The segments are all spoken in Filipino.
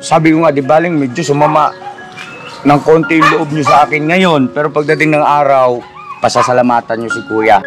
Sabi ko nga, di baling medyo sumama ng konti yung loob nyo sa akin ngayon. Pero pagdating ng araw, pasasalamatan nyo si Kuya.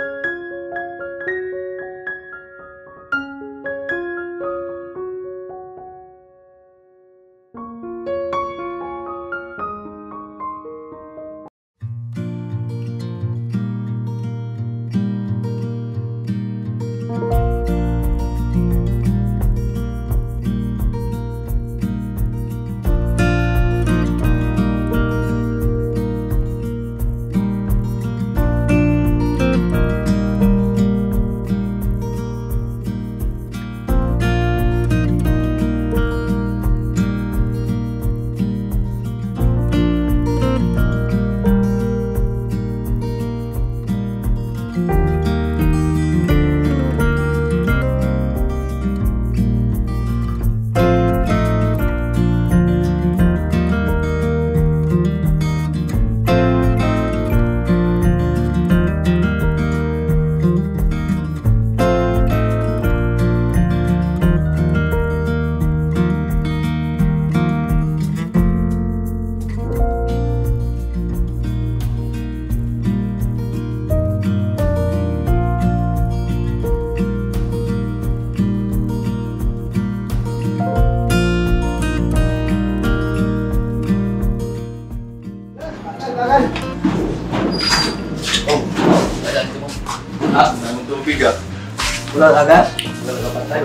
Wala agad? Wala ka patay.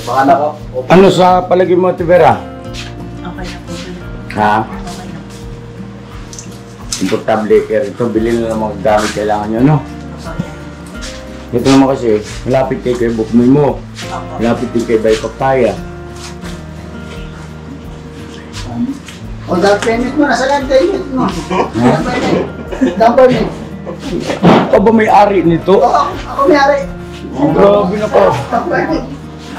Baka na ko. Ano sa palagi mo, Tibera? Okay na po. Ha? Okay na. Importante kaya ito, bilhin na ng mga gamit kailangan nyo, no? Ito naman kasi, malapit kay Kuya Buknoy mo. Malapit kay Bay Papaya. O, down payment mo. Nasa down payment mo. Down payment. Down payment. Ikaw ba may-ari nito? Oo, ako may-ari. Grabe na ko. Down payment.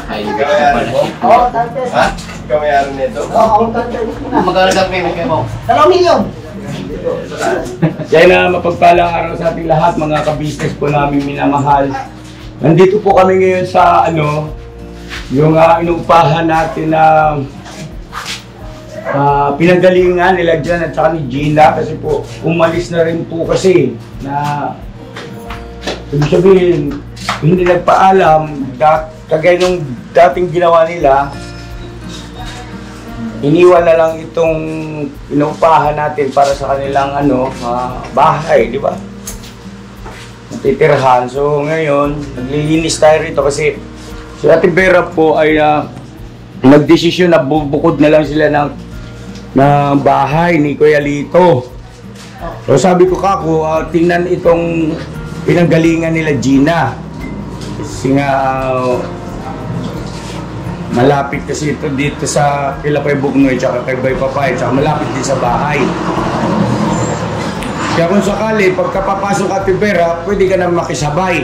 Ikaw may-ari mo? Oo, down payment. Ha? Ikaw may-ari nito? Oo, ako down payment mo na. Magkano down payment kayo mo? 2 milyon. Kaya na mapagpalang araw sa ating lahat, mga ka-business po namin minamahal. Nandito po kami ngayon sa yung inuupahan natin na pinagalingan nila Jan at saka ni Gina kasi po umalis na rin po kasi na ibig sabihin hindi nagpaalam kagaya nung dating ginawa nila, iniwan na lang itong inuupahan natin para sa kanilang bahay, di ba? Titirhan. So ngayon, naglilinis tayo rito kasi si Ate Vera po ay nagdesisyon na bubukod na lang sila ng bahay ni Kuya Lito. So sabi ko kako, tingnan itong pinanggalingan nila Gina. Kasi nga malapit kasi ito dito sa kila Kuya Buknoy tsaka kay Bay Papay tsaka malapit din sa bahay. Kaya kung sakali, pagkapapasok Ate Vera, pwede ka na makisabay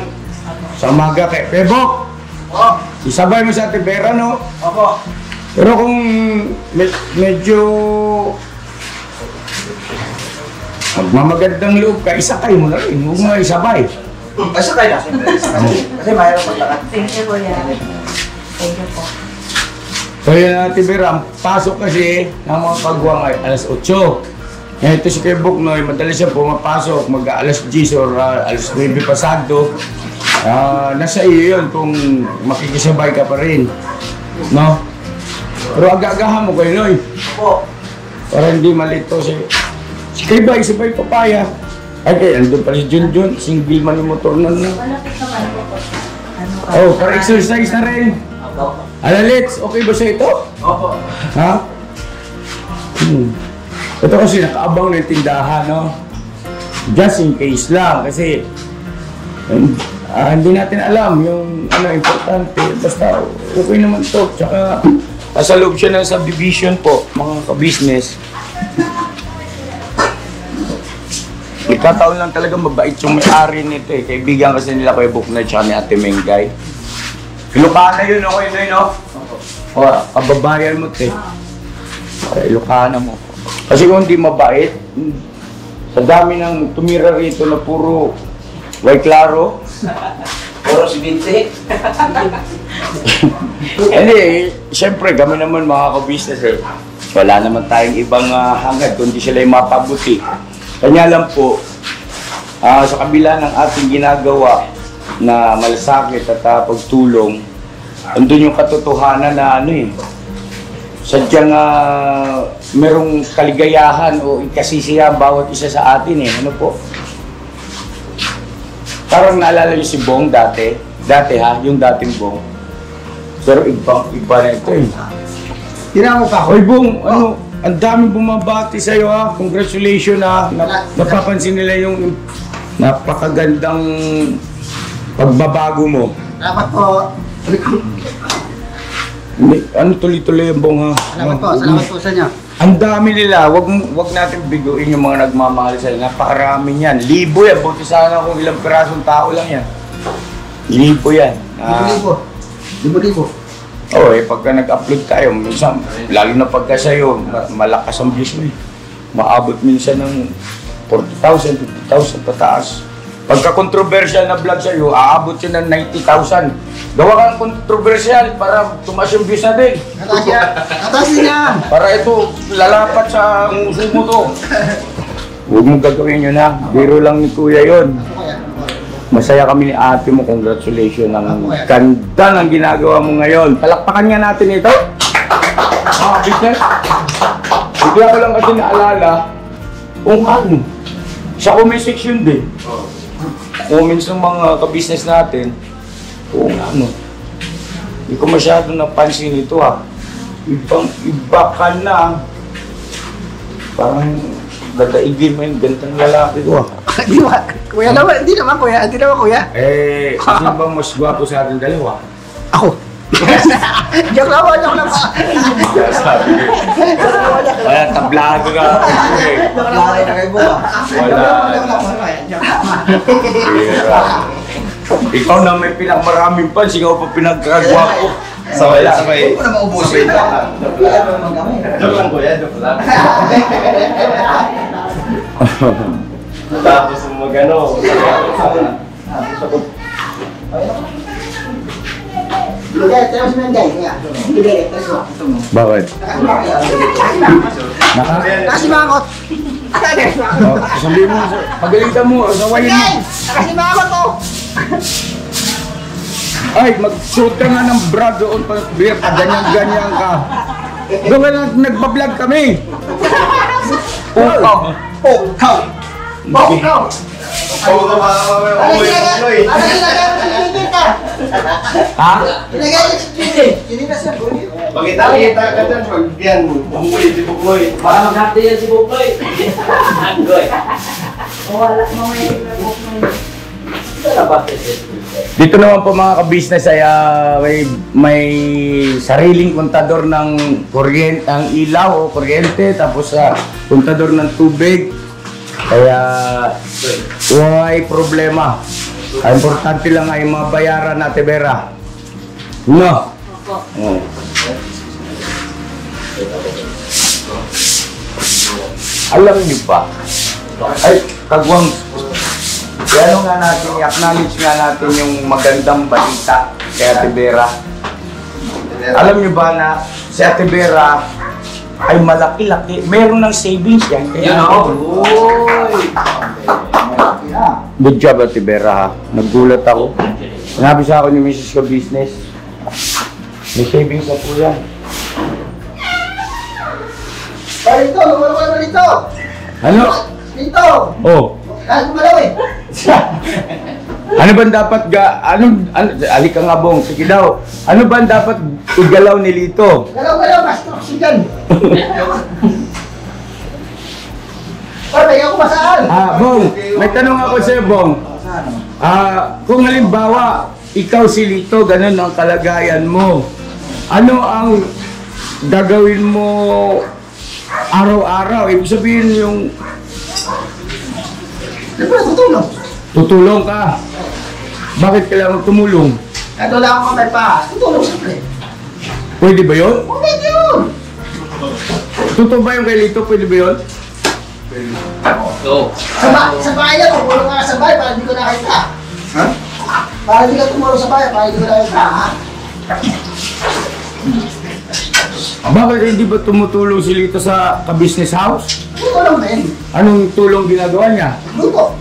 sa umaga kay Pebok. Oo. Isabay mo sa Ate Vera, no? Opo. Pero kung medyo magmamagandang loob ka, isakay mo na rin. Huwag mo isabay. Basta kayo na. Kasi mahirap magtakat. Thank you, Kuya. Thank you po. So yun Ate Vera, ang pasok kasi ng mga kagwang ay alas 8. Ito si Kuya Buknoy, madalas siya pumapasok mag-alas 10 or alas 9 pasado. Nasa iyo yun kung makikisabay ka pa rin. No? Pero agagahan mo kayo, Noy. Opo. Para hindi malito si Kuya Bay, si Bay Papaya. Ay kaya, andun pala si Junjun, single man yung motor na. Malapit naman po. Oh, para exercise na rin. Opo. Alalits, okay ba sa ito? Opo. Ha? Ito kasi nakaabang na yung tindahan, no? Just in case lang, kasi hindi natin alam yung importante. Basta okay naman to. Tsaka nasa loob siya ng subdivision po, mga ka-business. Ikataon lang talaga mabait yung may-ari nito eh. Kaibigan kasi nila Kuya Buknoy tsaka ni Ate Mengay. Ilocana yun, okay na yun, no? O, kababayan mo, te. Ilocana mo. Kasi kung hindi mabait, sa dami ng tumira rito na puro white claro, o Puro si Vince. Hindi, siyempre kami naman mga ka-business wala naman tayong ibang hangad kundi sila yung mapabuti. Kanya lang po, sa kabila ng ating ginagawa na malasakit at pagtulong, andun yung katotohanan na sadyang merong kaligayahan o ikasisiyahan bawat isa sa atin Ano po? Parang naalala niyo si Bong dati yung dating Bong. Pero iba na ito Tinamo pa ako. Hoy Bong, ang daming bumabati sa'yo Congratulations napapansin nila yung napakagandang pagbabago mo. Salamat po. Tuloy-tuloy yung Bong Salamat po sa inyo. Ang dami nila, wag natin biguin yung mga nagmamahal sa'yo. Napakarami yan. Libo yan. Buti sana kung ilang pirasong tao lang yan. Libo yan. Libo. Pagka nag-upload tayo, minsan, lalo na pagka sa'yo, malakas ang views mo Maabot minsan ng 40,000, 50,000 pataas. Pagka controversial na vlog sa'yo, aabot yun ng 90,000. Gawa ka ng controversial para tumas yung views natin. Atas niya. Para ito, lalapat sa nguso mo to. Huwag mong gagawin yun Biro lang ni Kuya yun. Masaya kami ni ate mo. Congratulations. Ang ganda ng ginagawa mo ngayon. Palakpakan nga natin ito. Business. Bigla ko lang kasi naalala kung sa comment section din. Comments ng mga ka-business natin. Kung hindi ko masyado napansin ito Iba ka na. Parang dadaigin mo yung gantang lalaki ko Kuya naman, hindi naman kuya. Sino bang mas gwapo sa ating dalawa? Ako. Joke lang po. Wala, tablado ka. Ikaw na may pinakmaraming fans, ikaw pa pinagkagwapo. Sabay. Huwag ko na maubusin. Joke lang kuya, joke lang. Tapos magano. Bakit? Nakasimangot. Sabihin mo, pagalitan mo, sawayin mo. Nakasimangot ko. Ay, mag-shoot ka nga ng bra doon pa ganyan-ganyan ka. Doon ka na nagbablog kami. Ha? Pagkita ka dyan, pag yan, umuwi si Bukloy. Para mag-hati yan si Bukloy. Anggoy. Wala, mamaya na po. Dito naman po mga ka-business ay may sariling kontador ng kuryente, ang ilaw o kuryente, tapos kontador ng tubig. Kaya may problema. Ang importante lang ay mabayaran natin, Vera. No? Oh. Alam niyo ba? Ay, kagwang. Kaya nga natin, i-acknowledge nga natin yung magandang balita kay Ate Vera. Alam niyo ba na si Ate Vera ay malaki-laki. Meron ng savings yan. Kaya good job, Ate Vera. Nagulat ako. Sinabi sa akin ni Mrs. Ko Business, may savings na po yan. Dito, lumalo ka dito. Ano? Dito. Oh. Kahit gumalaw Ano ba dapat alika nga Bong, sige daw. Ano ba dapat igalaw ni Lito? Galaw, mas oxygen. Pwede ako masaan. Bong, may tanong ako sa'yo, Bong. Kung halimbawa, ikaw si Lito, ganun ang kalagayan mo. Ano ang gagawin mo araw-araw? Ibig sabihin yung Tutulong. tutulong ka. Bakit kailangan tumulong? Kahit wala akong kamay pa, tutulong siyempre. Pwede ba yun? Pwede yun. Totoo ba yung kay Lito? Pwede ba yun? Oo. Sa bahay na, tutulong ka sa bahay para hindi ko nakita. Ha? Para hindi ka tumulong sa bayan, para hindi ka lang ha? Bakit hindi ba tumutulong si Lito sa ka-business house? Tulong din. Anong tulong ginagawa niya? Luto.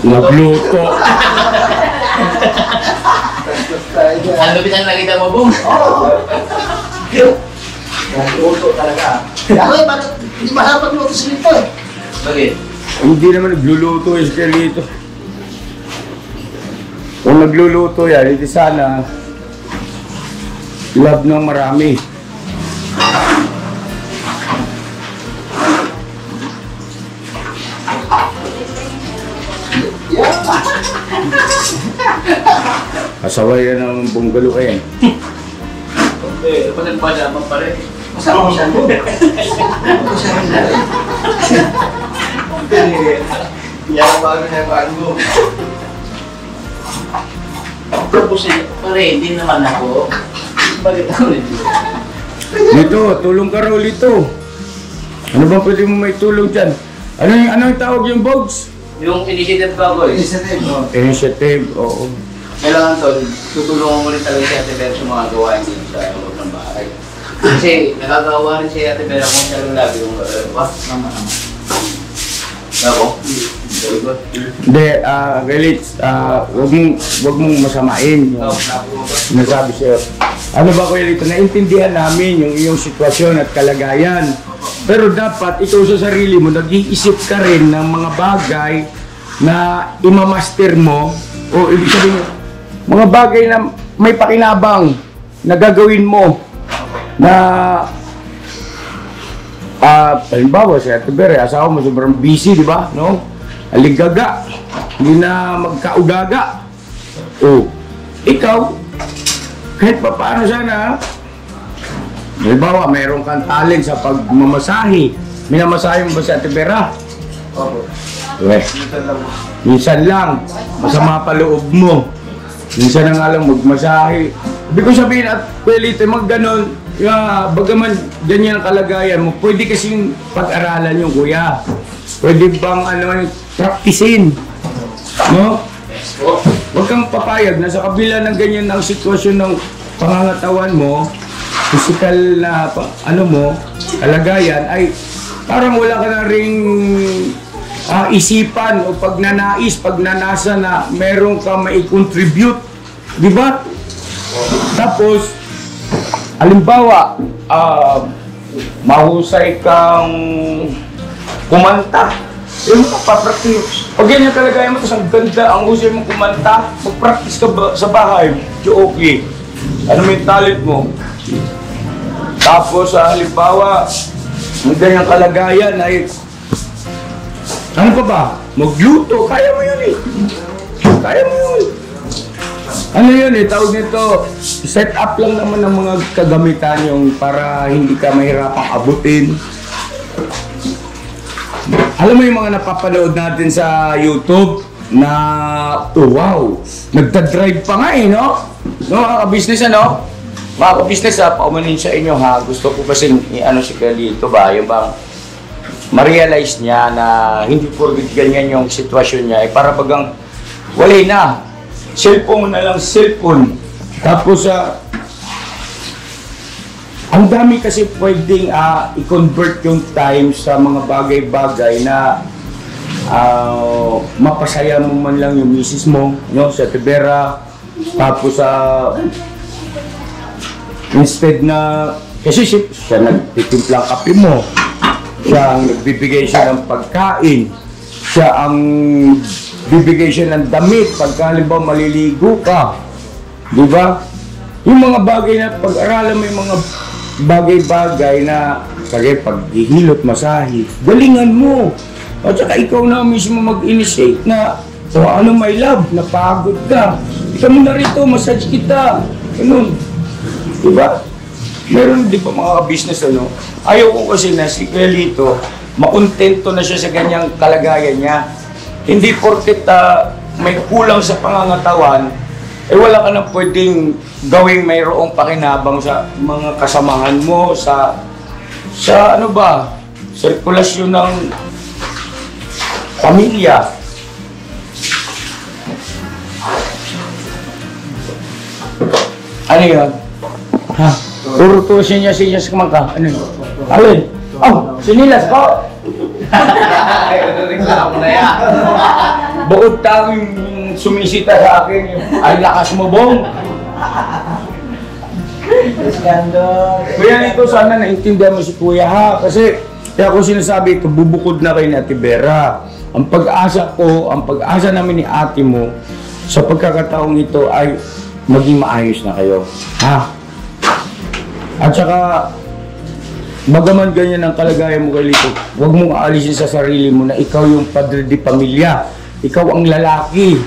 Nagluto. Ang lupit ang nakita mo, Bong. Oo. Nagluto talaga. Ako eh, bakit hindi masarap magluto si Lito eh? Bakit? Hindi naman nagluluto si Lito. Kung nagluluto yan, hindi sana love ng marami. Kasaway yan ng bunggalo eh. Eh, panagpadaman pa rin. Masarap siya mo. Yan ang bago niya bago. Tapos pare, hindi naman ako. Bakit ako nito? Lito, tulong ka raw Lito. Ano ba pwede mo may tulong dyan? Ano yung tawag yung Bogs? Yung initiative ko ako eh. Initiative, oo. Kailangan to, tutulungan mo rin talaga si Ate Vera sa mga gawain dito sa loob ng bahay. Kasi nakagawa rin si Ate Vera kung siya lang lagi yung wah, naman. Ako? Very good. Hindi, Relits, wag mong masamain yung sinasabi sa'yo. Ano ba Kuya Lito, naintindihan namin yung iyong sitwasyon at kalagayan. Pero dapat ikaw sa sarili mo, nag-iisip ka rin ng mga bagay na imamaster mo o ibig sabihin, mga bagay na may pakinabang na gagawin mo na halimbawa si Ate Vera, asawa mo sobrang busy, di ba? No? Aligaga, hindi na magkaugaga. O, ikaw, kahit pa paano sana, halimbawa, mayroon kang talent sa pagmamasahe. Minamasahe mo ba si Ate Vera? Opo. Minsan lang. Masama pa loob mo. Minsan na nga lang magmasahe. Ibig ko sabihin at pwede mag ganon, bagaman ganyan ang kalagayan mo, pwede kasing pag-aralan yung kuya. Pwede bang practicein. No? Huwag kang papayag na sa kabila ng ganyan ang sitwasyon ng pangangatawan mo, physical na kalagayan ay parang wala ka na ring isipan o pagnanasa na meron ka mai-contribute, di ba? Tapos, halimbawa, mahusay kang kumanta, yung papractice. Pag ganyan kalagayan mo, tapos ang ganda, ang husay mong kumanta, mag-practice ka sa bahay, okay. Ano may talent mo? Tapos, halimbawa, ang ganyang kalagayan ay ano pa ba? Magluto, kaya mo yun eh. Kaya mo yun. Ano yun eh, tawag nito, set up lang naman ng mga kagamitan yung para hindi ka mahirapang abutin. Alam mo yung mga napapanood natin sa YouTube na, wow, nagda-drive pa nga eh, no? No, mga ka-business ano? Mga ka-business paumanin sa inyo ha, gusto ko kasing si Kalito ba, yung bang ma-realize niya na hindi porket ganyan yung sitwasyon niya, para bagang wala na. Cellphone na lang, cellphone. Tapos, ang dami kasi pwedeng i-convert yung time sa mga bagay-bagay na mapasaya mo man lang yung misis mo, no, sa Ate Vera. Tapos, instead na, kasi siya nagtitimplang kape mo, siya ang nagbibigay siya ng pagkain, siya ang bibigay siya ng damit pagka halimbawa maliligo ka, di ba? Yung mga bagay na pag-aralan mo, yung mga bagay-bagay na kaya paghihilot, masahe, galingan mo. At saka ikaw na mismo mag-initiate na, my love, napagod ka, ikaw mo na rito, massage kita, ganun, di ba? Meron di ba mga business ayaw ko kasi na si Kelito, makontento na siya sa ganyang kalagayan niya. Hindi porket may kulang sa pangangatawan, wala ka na pwedeng gawing mayroong pakinabang sa mga kasamahan mo, sa sirkulasyon ng pamilya. Ano yun? Ha? Puro to sinyas kumangka. Ano yun? Alin? Oh, sinilas ko! Ay, reklamo na yan. Bukod tanging sumisita sa akin yung, ay lakas mo, Bong! Kuya nito, sana naintindihan mo si Kuya ha. Kasi, kaya ko sinasabi ito, bubukod na kay ni Ate Vera. Ang pag-asa ko, ang pag-asa namin ni ate mo, sa pagkakataong ito ay maging maayos na kayo. Ha? At saka, bagaman ganyan ang kalagayan mo kay Lito, huwag mong aalisin sa sarili mo na ikaw yung padre di pamilya. Ikaw ang lalaki.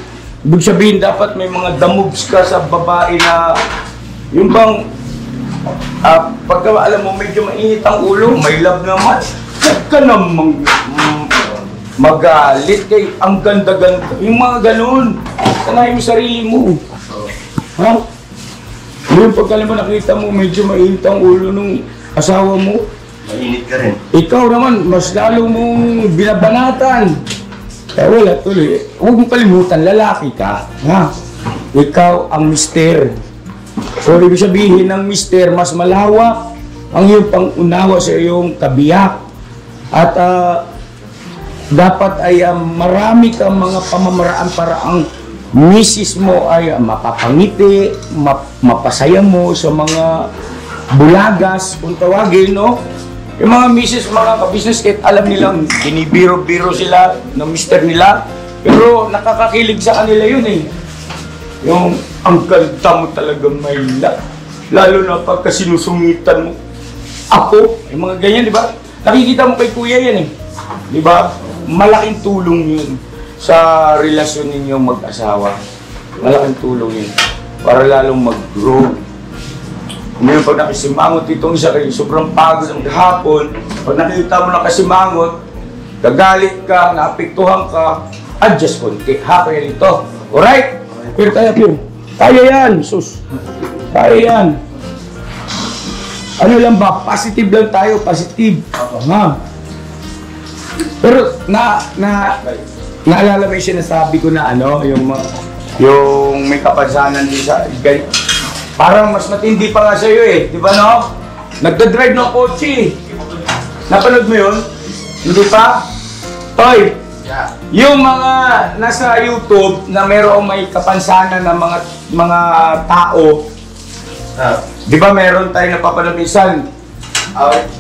Ibig sabihin, dapat may mga damoves ka sa babae na yung bang pagka alam mo medyo mainit ang ulo, may love naman, huwag ka namang magalit kay ang ganda-ganda. Yung mga ganun, sanayin mo sarili mo. Ha? Yung pagka mo nakita mo medyo mainit ang ulo nung asawa mo, Mainit ka rin. ikaw naman, mas lalo mong binabanatan. Kaya wala tuloy. Huwag mong kalimutan, lalaki ka. Ha? Ikaw ang mister. So, ibig sabihin ng mister, mas malawak ang iyong pangunawa sa iyong kabiyak. At dapat ay marami kang mga pamamaraan para ang misis mo ay mapapangiti, mapasaya mo sa mga bulagas, kung tawagin, no? Yung mga misis, mga ka-business, kahit alam nilang binibiro-biro sila ng mister nila, pero nakakakilig sa kanila yun eh. Yung ang ganda mo talagang may lalo na pagka sinusungitan mo. Ako, yung mga ganyan, di ba? Nakikita mo kay kuya yan eh. Di ba? Malaking tulong yun sa relasyon ninyong mag-asawa. Malaking tulong yun para lalong mag-grow. Ngayon, pag nakisimangot itong isa kayo, sobrang pagod ang hapon. Pag nakita mo na kasimangot, gagalit ka, naapektuhan ka, adjust konti. Ha, kaya dito. Alright? Pero tayo, Pio. Kaya yan, sus. Kaya yan. Ano lang ba? Positive lang tayo, positive. Ha? Pero, naalala mo yung sinasabi ko na ano, yung may kapansanan din sa parang mas matindi pa nga sa'yo eh, di ba no? Nagdadrive ng kotse eh. Napanood mo yun? Hindi pa? Toy, yung mga nasa YouTube na merong may kapansanan ng mga tao, di ba meron tayo napapanood minsan?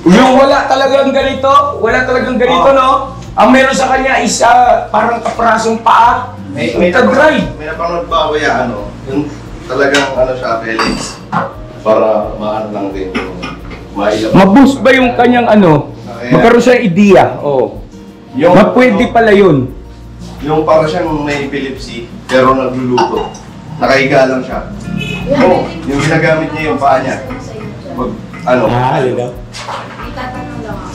Yung wala talagang ganito, no? Ang meron sa kanya is parang kaprasong paa, nagdadrive. May napanood ba ako ya, ano? Yung talagang ano siya, Felix. Para maano lang din yung mailap. Maboost ba yung kanyang ano? Magkaroon siya idea, oh. Yung, Pwede pala yun. Yung para siyang may epilepsy, pero nagluluto. Nakahiga lang siya. Oo, yung ginagamit niya yung paa niya. Ano? Halika. Itatanong lang ako.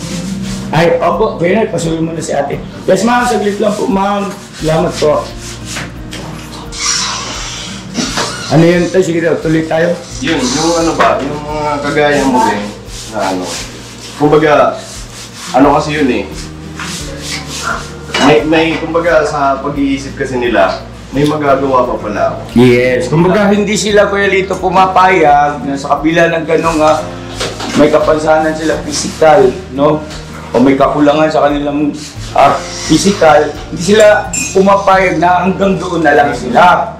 Ay, opo, kaya pasuloy mo na si ate. Yes, ma'am, saglit lang po, ma'am. Salamat po. Ano yun tayo? Sige daw, tuloy tayo. Yun, yung ano ba, yung mga kagaya mo din, na ano. Kumbaga, ano kasi yun eh. Kumbaga sa pag-iisip kasi nila, may magagawa pa pala ako. Yes, kumbaga hindi sila Kuya Lito pumapayag na sa kabila ng ganong may kapansanan sila physical, no? O may kakulangan sa kanilang physical, hindi sila pumapayag na hanggang doon na lang sila.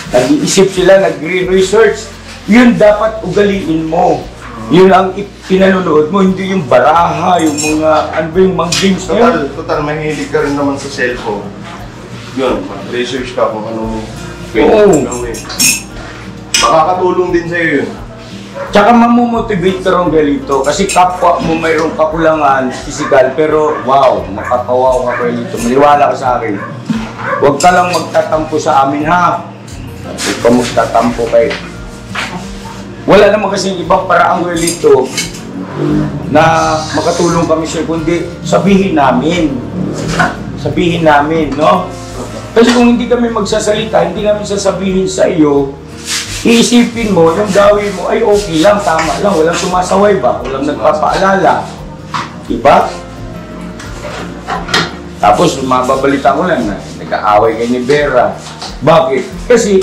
Nag-iisip sila, nag-research. Yun dapat ugaliin mo. Yun ang pinanonood mo, hindi yung baraha, yung mga, ano ba yung mga games na yun. Total, mahilig ka rin naman sa cellphone. Yun, mag-research ka kung anong Oo. gawin. Makakatulong din sa'yo yun. Tsaka mamumotivate ka rin galito kasi kapwa mo mayroong kakulangan physical pero wow, makakawaw ka galito. Maniwala ka sa akin. Huwag ka lang magtatampo sa amin ha. Huwag ka magtatampo kayo. Wala naman kasi ibang paraang galito na makatulong kami sa'yo kundi sabihin namin. Sabihin namin, no? Kasi kung hindi kami magsasalita, hindi namin sasabihin sa iyo, iisipin mo, yung gawin mo, ay okay lang, tama lang, walang sumasaway ba? Walang nagpapaalala. Diba? Tapos, mababalita ko lang na nagkaaway kay ni Vera. Bakit? Kasi,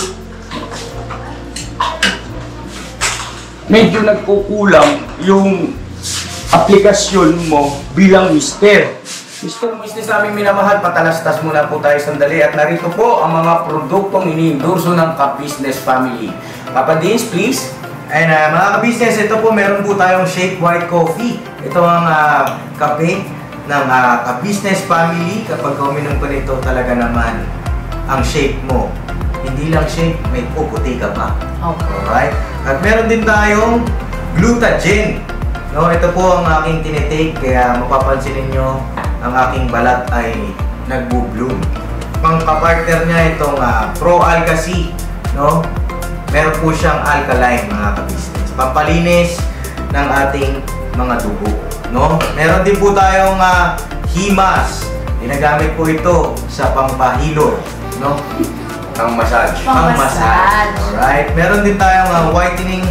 medyo nagkukulang yung aplikasyon mo bilang mister. Mister, business namin minamahal, patalastas muna po tayo sandali at narito po ang mga produktong ini-endorso ng Ka-Business Family. Papa Dins, please. And mga ka-business, ito po meron po tayong Shake White Coffee. Ito ang kape ng Ka-Business Family. Kapag uminom ko nito talaga naman ang shake mo. Hindi lang shake, may puputi ka pa. Okay. Alright? At meron din tayong Glutagen. No, ito po ang aking tinitake, kaya mapapansin ninyo ang aking balat ay nagbo-bloom. Pang-partner niya itong Pro Alka C, no? Meron po siyang alkaline, mga ka-business. Pampalinis ng ating mga dugo, no? Meron din po tayong Himas. Ginagamit po ito sa pampahilo, no? Pang-massage. Pang-massage. Alright. Meron din tayong whitening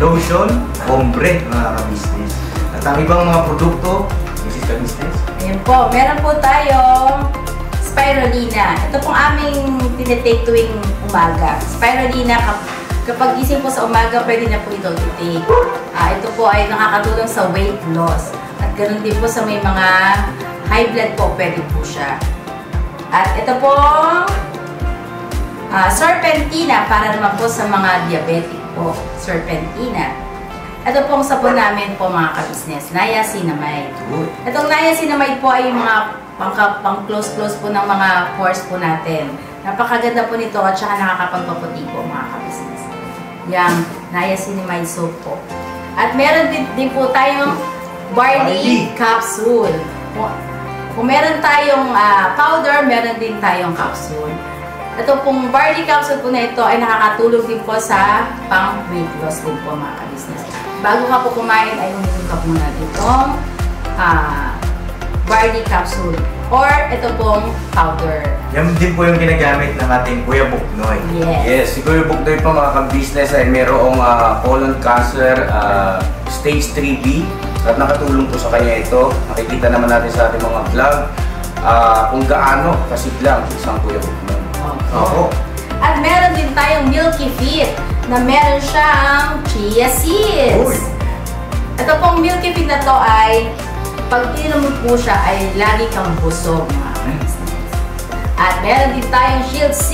lotion, ombre, mga ka-business. At ang ibang mga produkto, Mrs. Ka-business. Ayan po, meron po tayong spirulina. Ito pong aming tinitake tuwing umaga. Spirulina, kapag gising po sa umaga, pwede na po ito i-take. Ito po ay nakakatulong sa weight loss. At ganoon din po sa may mga high blood po, pwede po siya. At ito po, serpentina, para naman po sa mga diabetic po. Serpentina. Ito pong sabon namin po, mga ka-business, niacinamide. Itong niacinamide po ay yung mga pang-close po ng mga pores po natin. Napakaganda po nito at saka nakakapagpaputi po, mga ka-business. Yung niacinamide soap po. At meron din po tayong barley capsule. Kung meron tayong powder, meron din tayong capsule. Ito pong barley capsule po na ito ay nakakatulong din po sa pang-weight loss din po, mga ka-business. Bago ka po kumain ay uminom ka muna itong barley capsule or ito pong powder. Yan din po yung ginagamit ng ating Kuya Buknoy. Yes, si Kuya Buknoy po, mga ka-business, ay mayroong colon cancer stage 3B at nakatulong po sa kanya ito. Nakikita naman natin sa ating mga vlog kung gaano kasiglang isang Kuya Buknoy. Opo. At meron din tayong Milky Fit na meron siyang chia seeds. Uy. Ito pong Milky Fit na to ay pag ininom mo po siya ay lagi kang busog, mga ka-business. At meron din tayong Shield C,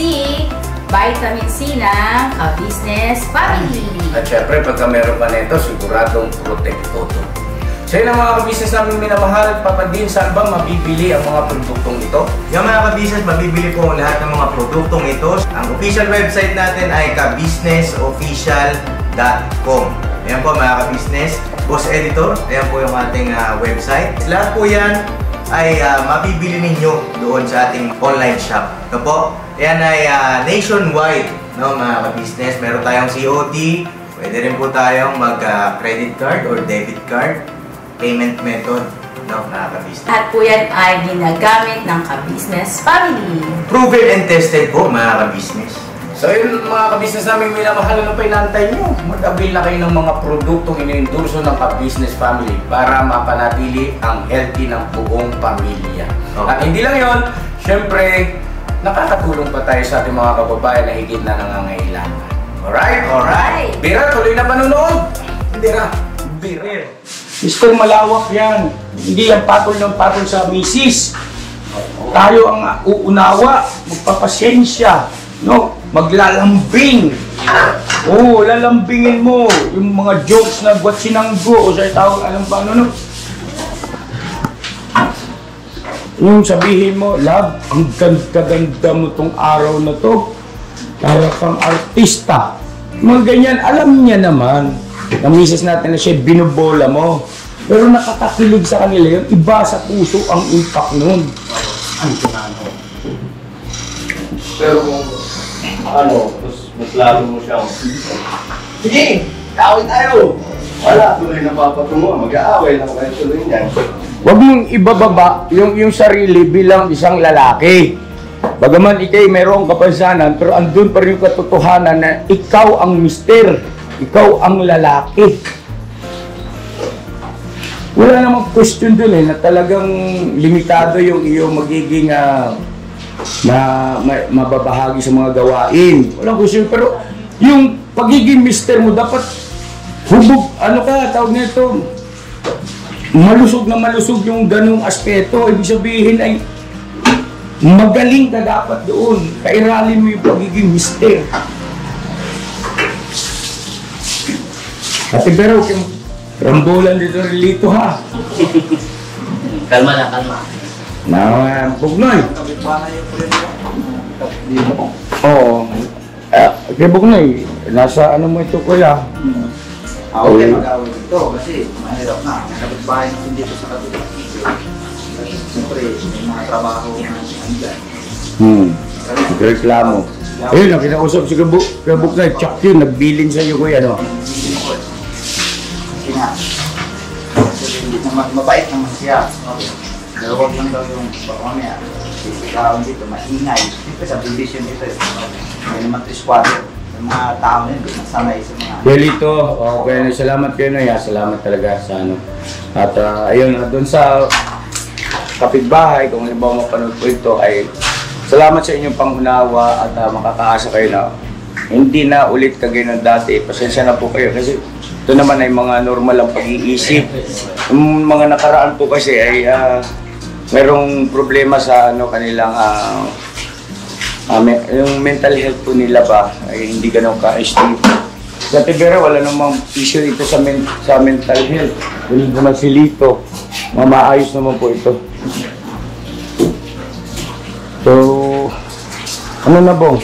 vitamin C na Ka-Business Family. At syempre, pagka meron pa nito, siguradong protekto to. So yun ang mga ka-business namin minamahal. Papa Din, saan ba mabibili ang mga produktong ito? Yung mga ka-business, mabibili po ang lahat ng mga produktong ito. Ang official website natin ay kabusinessofficial.com. Ayan po, mga ka-business. Boss Editor, ayan po yung ating website. Lahat po yan ay mabibili ninyo doon sa ating online shop. Ito po, yan ay nationwide, no, mga ka-business. Meron tayong COD, pwede rin po tayong mag-credit card or debit card payment method, no, mga ka-business. At po yan ay ginagamit ng Ka-Business Family. Proven and tested po, mga ka-business. So yun, mga ka-business namin minamahal, ano pa inaantay nyo? Mag-avail na kayo ng mga produktong iniendorso ng Ka-Business Family para mapanatili ang healthy ng buong pamilya. Okay. At hindi lang yun, syempre, nakakatulong pa tayo sa ating mga kababayan na higit na nangangailangan. Alright? Alright. Bira, tuloy na panunood! Bira. Bira. Mister, malawak yan. Hindi yan patol ng patol sa misis. Tayo ang uunawa, magpapasyensya, no? Maglalambing. Oo, lalambingin mo. Yung mga jokes na buat sinanggo o sa tawag, alam ba, ano, no? Yung sabihin mo, love, ang ganda-ganda mo tong araw na to. Kaya kang artista. Mga ganyan, alam niya naman. Na misis natin na siya, binubola mo. Pero nakakakilig sa kanila yun, iba sa puso ang impact nun. Pero kung mas lalo mo siyang sige, kaaway tayo! Wala, tuloy na papatungo. Mag-aaway lang kayo tuloy niyan. Huwag mong ibababa yung sarili bilang isang lalaki. Bagaman ikay mayroong kapansanan, pero andun pa rin yung katotohanan na ikaw ang mister. Ikaw ang lalaki. Wala namang question dun na talagang limitado yung iyong magiging mababahagi sa mga gawain. Walang question. Pero yung pagiging mister mo, dapat Hubog, ano ka, tawag nito, malusog na malusog yung ganung aspeto. Ibig sabihin ay magaling ka dapat doon. Kairalin mo yung pagiging mister. Ate pero, rambulan dito relito ha. Kalma na, kalma. Bugnoy. Oo. Kaya Bugnoy, nasa ano mo ito kuya? Ako kayo mag-away dito kasi mahirap na. Kapit bahay natin dito sa kabila. Siyempre, may mga trabaho na andyan. Reklamo. Ayun, nakinausap si Kabuk na, tsak yun, nagbilin sa iyo kuya, no? Kasi nga, hindi naman, mabait naman siya. Pero huwag lang daw yung pagmamaya. Ikaw dito, maingay. Dito sa division dito. May naman 3-4. Yung mga tao nyo, nasanay sa mga... Delito, okay, salamat kayo na, salamat talaga sa ano. At ayun, doon sa kapitbahay, kung halimbawa mapanood po ito, ay salamat sa inyong pangunawa at makakaasa kayo na hindi na ulit kagaya ng dati. Pasensya na po kayo kasi ito naman ay mga normal ang pag-iisip. Yung mga nakaraan po kasi ay merong problema sa ano kanilang yung mental health po nila ba ay hindi ganun ka-stable. Sa Tibera wala namang issue ito sa mental health. Hindi naman si Lito. Maayos naman po ito. So, ano na bong?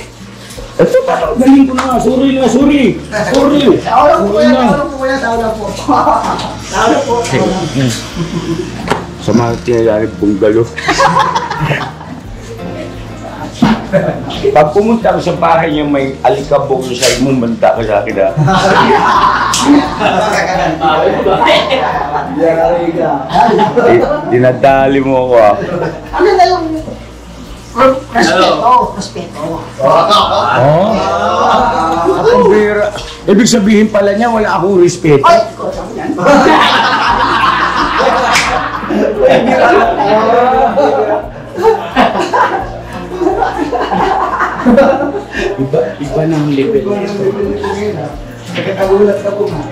Ito parang galing ko na. Sorry na, sorry. Sorry. Tao lang po kuya, tao lang po kuya, tao lang po. Tao lang po. Sa mga tinayari bunggalo. Pag pumunta ka sa bahay niya may alikabok sa side mo, banta ka sa akin ha. Dinadali mo ako ha. Ano na yung respeto? Respeto. Oh? Ang bira. Ibig sabihin pala niya wala akong respeto. Ay! Kotsa ko yan. Iba ng level. Nakakagulat ka po nga.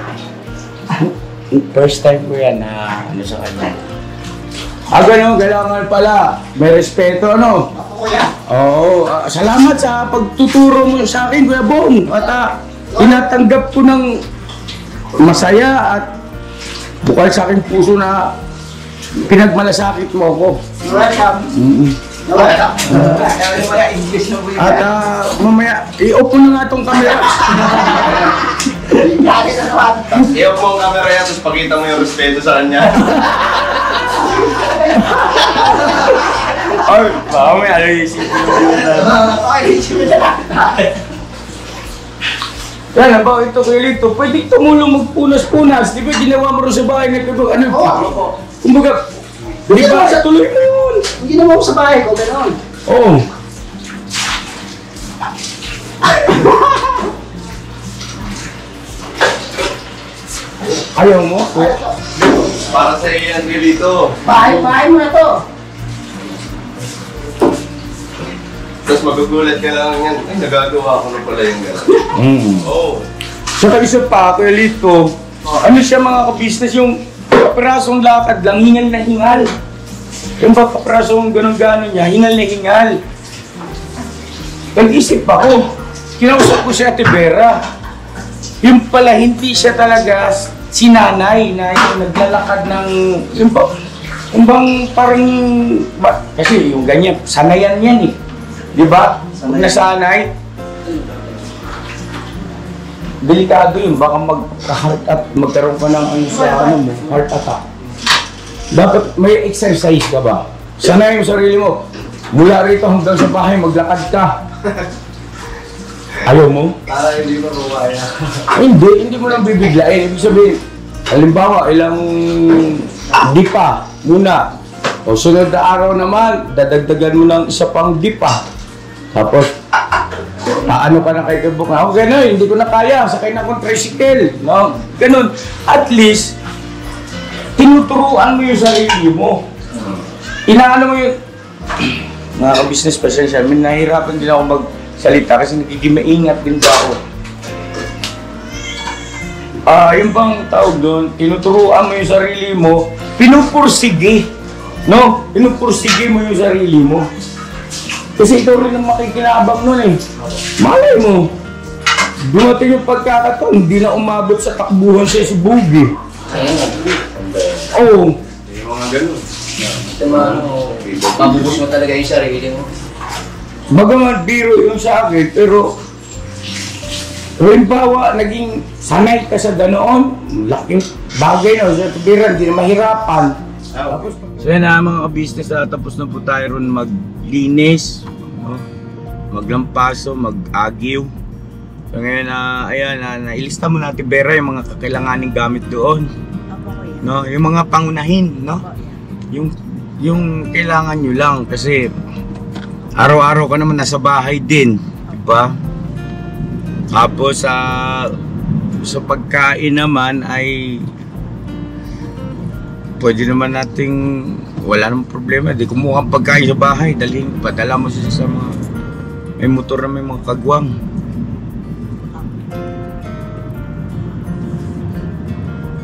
First time ko yan na ano sa kanya. Ganun, kailangan pala. May respeto, ano? Ako kuya. Oo, salamat sa pagtuturo mo sa akin, Kuya Bong. At tinatanggap ko ng masaya at bukal sa aking puso na pinagmalasakit mo ako. Welcome. Welcome. Wala English na po yun. At mamaya, i-off mo na nga itong camera. Lagi na naman. I-off mo ang camera yan, tapos pakita mo yung respeto sa kanya. Ay, mamaya, ano yung isipin mo na. Okay, isipin na lang. Yan, ba ito kay Lito, pwede tumulong magpunas-punas. Di ba ginawa mo rin sa bahay na ito? Ano? Oo. Kumbaga, di ba? Tuloy mo yun. Hindi naman ako sa bahay ko, gano'n. Oo. Ayaw mo? Para sa iyo yan, Lito. Bahay mo na to. Tapos magugulat ka lang yan. Ay, nagagawa ko na pala yung gano'n. Oo. Saka isa pa, Kuya Lito, ano siya mga ka-business, yung kaprasong lakad lang, hingal na hingal. Yung kaprasong ganun-ganon niya, hingal na hingal. Nag-isip ako, kinausap ko si Ate Vera. Yung pala, hindi siya talaga si nanay na yung naglalakad ng, yung bang parang, kasi yung ganyan, sanayan yan eh. Di ba? Kung nasanay, delikado yun, baka mag-heart at magkaroon ka ng ano sa ano mo, heart attack. Dapat may exercise ka ba? Sanay yung sarili mo. Mula rito hanggang sa bahay, maglakad ka. Ayaw mo? Para hindi mo kaya. Hindi mo lang bibiglain. Ibig sabihin, halimbawa, ilang dipa muna. O sunod na araw naman, dadagdagan mo ng isa pang dipa. Tapos, paano ka na kay Kabuk na, gano'n, hindi ko na kaya, sakay na akong tricycle. No? Ganun. At least, tinuturuan mo yung sarili mo. Inaano mo yung, mga ka-business pasensya, nahihirapan din ako magsalita kasi nagiging maingat din ba ako. yung bang tawag doon, tinuturuan mo yung sarili mo, pinupursige. No? Pinupursige mo yung sarili mo. Kasi ito rin ang makikinabang nun eh. Malay mo, dumating yung pagkakataon, hindi na umabot sa takbuhan siya si Bugi. Oo. Yung mga ganun. Mabubus mo talaga yung sarili mo. Bagaman biro yung sa akin, pero halimbawa, naging sanay ka sa ganoon, laking bagay na, sa tubiran, hindi na mahirapan. So yan na mga ka-business, tapos na po tayo ron maglinis, no? Maglampaso, mag-agiw. So ngayon, ayan, nailista mo natin, Vera, yung mga kakailanganing gamit doon. No? Yung mga pangunahin, no? Yung kailangan nyo lang, kasi araw-araw ka naman nasa bahay din, diba? Tapos sa pagkain naman ay pwede naman nating wala namang problema. Di kumuha ang pagkain sa bahay, padala mo siya sa mga may motor na may mga kagwang.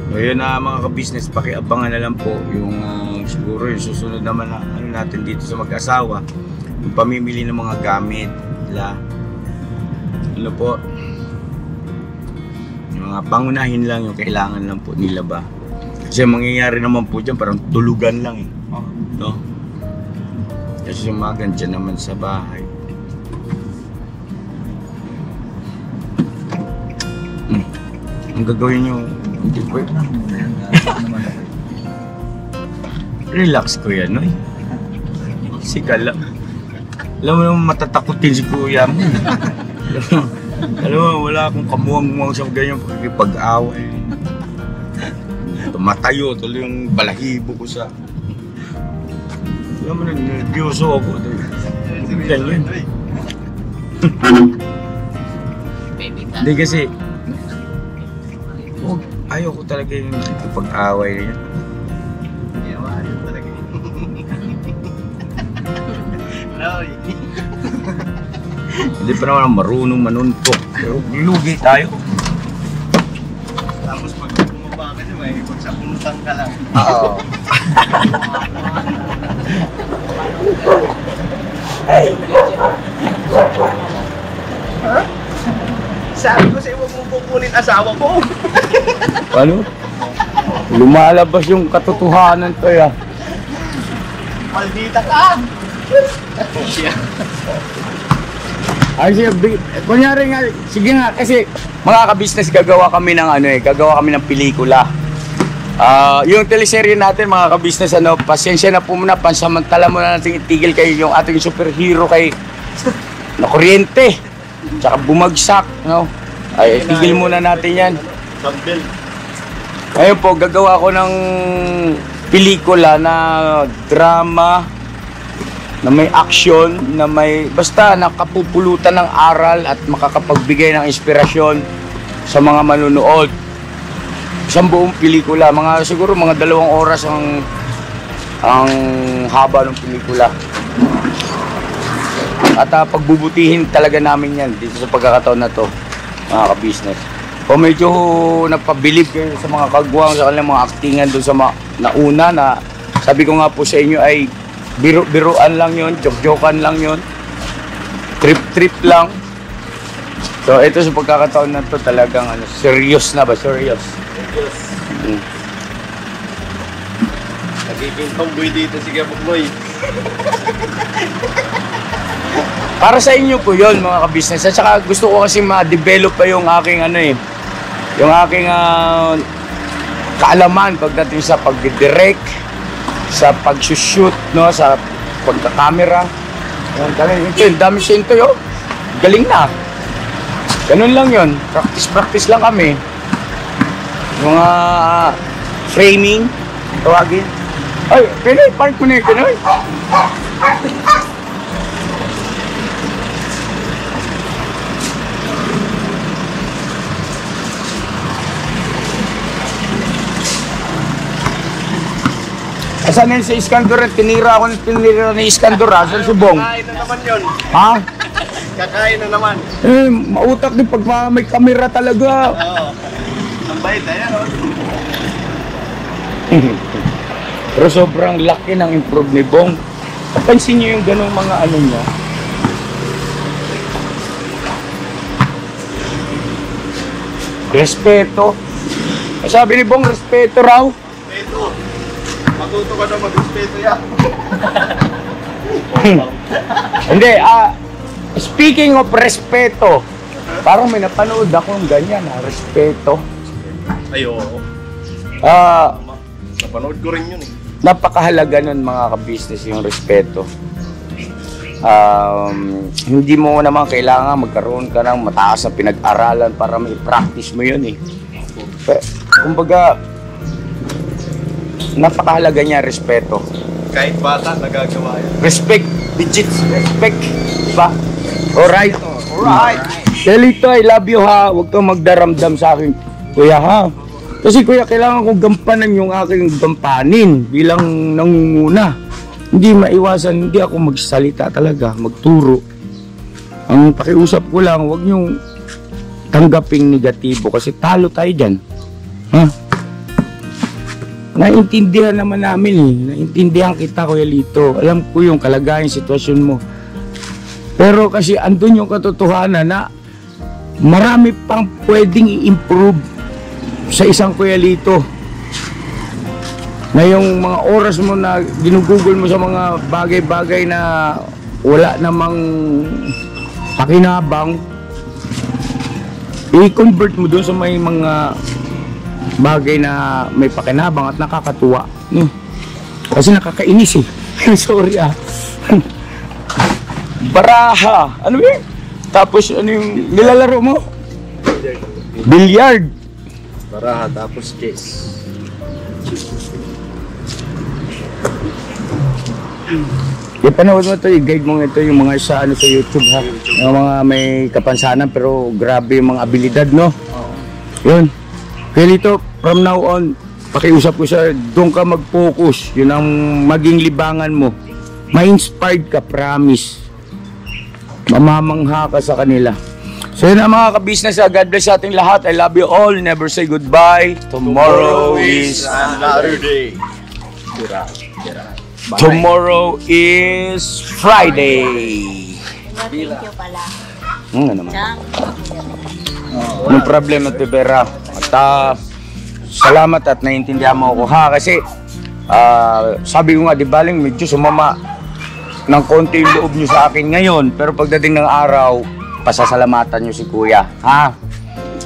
So yun na mga ka-business, pakiabangan na lang po yung siguro yung susunod naman na ano natin dito sa mag-asawa, yung pamimili ng mga gamit nila. Ano po, yung mga pangunahin lang yung kailangan lang po nila ba. Kasi mangyayari naman po dyan parang tulugan lang eh, no? Kasi yung mga ganyan naman sa bahay. Ang gagawin nyo, relax kuya, no? Sika lang. Alam mo naman matatakutin si kuya mo. Alam mo, wala akong kamuang-muang sa ganyan pag-away. Tumatayo, tuloy yung balahibo ko sa... Alam mo na, nervyoso ako. Ganyan. Hindi kasi... ayaw ko talaga yung nakikipag-away na yun. Hindi pa naman marunong manuntok. Pero lugi tayo. Tapos pag bumaba ka siya, may pagsapunutan ka lang. Oo. Hey! Huh? Sabi ko sa'yo, huwag mong kukunin asawa ko. Ano? Lumalabas yung katotohanan to ya. Maldita ka! Ay siya, kunyari nga, sige nga, kasi mga ka-business gagawa kami ng ano eh, gagawa kami ng pelikula. Yung teleserye natin mga ka-business, ano, pasensya na po muna, pansamantala muna natin itigil kayo yung ating superhero kay na kuryente, tsaka bumagsak, no? Ay, itigil muna natin yan. Ngayon po, gagawa ko ng pelikula na drama, na may action, na may basta nakapupulutan ng aral at makakapagbigay ng inspirasyon sa mga manunood. Isang buong pelikula, siguro mga 2 oras ang haba ng pelikula. At pagbubutihin talaga namin yan dito sa pagkakataon na to, mga ka-business. Kung medyo napabilib kayo sa mga kagwang, sa kanilang mga actingan doon sa nauna na sabi ko nga po sa inyo ay biro-biroan lang yun, joke-jokean lang yun, trip-trip lang. So ito sa pagkakataon na to talagang ano, serious na ba? Serious. Nagiging tomboy dito si Gabugboy. Para sa inyo po yun mga ka-business. At saka gusto ko kasi ma-develop pa yung aking ano eh, yung aking kaalaman pagdating sa pag-direct, sa pag-shoot, no, sa pagka-camera. Yung dami sento yun. Galing na. Ganun lang yun. Practice lang kami. Mga framing, tawagin. Ay, Pinoy, park mo na yun, Pinoy. Asan na yun sa Iskandar? Tinira ni Iskandar, asan si Bong? Kakain na naman yun. Ha? Kakain na naman. Eh, mautak din pag may kamera talaga. Oo. Ang mabait, ayan o. Pero sobrang laki ng improve ni Bong. Napansin niyo yung ganung mga ano niya? Respeto. Sabi ni Bong, respeto raw. Respeto. Matuto ka na mag-respeto yan. Hindi, speaking of respeto, parang may napanood akong ganyan, respeto. Ay, oo. Napanood ko rin yun eh. Napakahalaga nun mga ka-business yung respeto. Hindi mo naman kailangan magkaroon ka ng mataas na pinag-aralan para may practice mo yun eh. Kumbaga, napakahalaga niya respeto. Kahit bata, nagagawa yan. Respect, legit respect, diba? Alright. Delito, I love you ha. Huwag kang magdaramdam sa akin, kuya ha. Kasi kuya, kailangan kong gampanan yung aking gampanin bilang nangunguna. Hindi maiwasan, hindi ako magsalita talaga, magturo. Ang pakiusap ko lang, huwag niyong tanggaping negatibo kasi talo tayo dyan. Ha? Naintindihan naman namin eh. Naintindihan kita, Kuya Lito. Alam ko yung kalagayan, sitwasyon mo. Pero kasi andun yung katotohanan na marami pang pwedeng i-improve sa isang Kuya Lito. Na yung mga oras mo na ginugugol mo sa mga bagay-bagay na wala namang pakinabang, i-convert mo doon sa may mga bagay na may pakinabang at nakakatuwa. Kasi nakakainis eh. Sorry ah. Baraha. Ano yun? Tapos ano yung nilalaro mo? Billiard. Baraha, tapos chess. Ipanood mo ito, i-guide mo ito yung mga sa ano sa YouTube ha. Yung mga may kapansanan pero grabe yung mga abilidad, no? Yun. Kaya dito, from now on, pakiusap ko siya, doon ka mag-focus. Yun ang maging libangan mo. Ma-inspired ka, promise. Mamamangha ka sa kanila. So yun ang mga ka-business. God bless sa ating lahat. I love you all. Never say goodbye. Tomorrow is... Another day. Tomorrow is Friday. Thank you pala. Ano naman? Chang. Anong problema, Tibera? At salamat at naiintindihan mo ako ha. Kasi sabi ko nga, di baling medyo sumama ng konti yung loob nyo sa akin ngayon. Pero pagdating ng araw, pasasalamatan nyo si Kuya. Ha?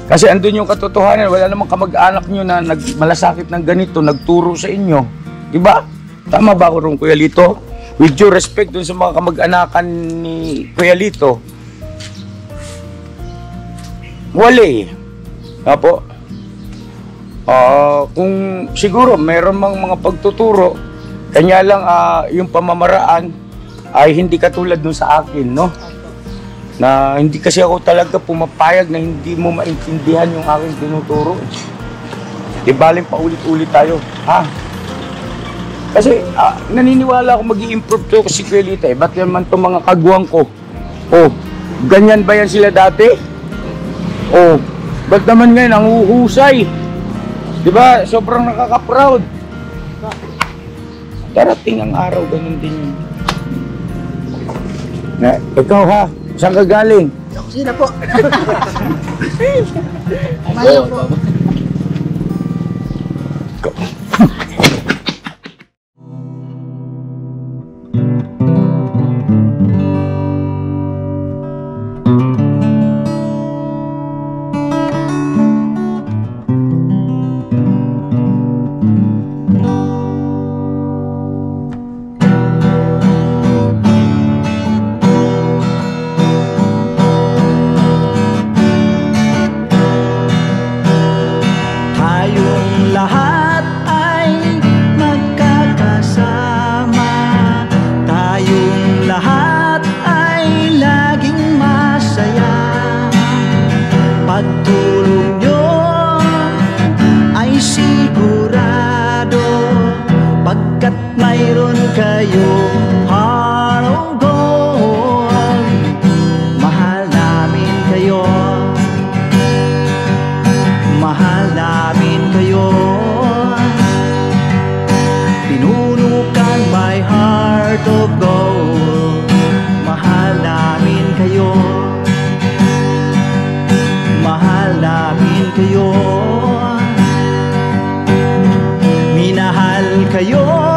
Kasi andun yung katotohanan. Wala namang kamag-anak nyo na malasakit ng ganito, nagturo sa inyo. Di ba? Tama ba ako rin, Kuya Lito? With due respect dun sa mga kamag-anakan ni Kuya Lito. Wali. Apo. Kung siguro meron mang mga pagtuturo, kanya lang yung pamamaraan ay hindi katulad dun sa akin, no? Na hindi kasi ako talaga pumapayag na hindi mo maintindihan yung aking tinuturo. Di baling paulit-ulit tayo, ha? Kasi naniniwala ako mag-i-improve to kasi Kuya Lito eh. Ba't naman itong mga kagwang ko? Oh, ganyan ba yan sila dati? Oh, ba't naman ngayon ang uhusay? Diba? Sobrang nakaka-proud. Darating ang araw, ganun din yun. Na, ikaw ha, saan ka galing? Sino po? Pagtulong nyo ay sigurado, pagkat mayroon kayong heart of gold. Mahal namin kayo, mahal namin kayo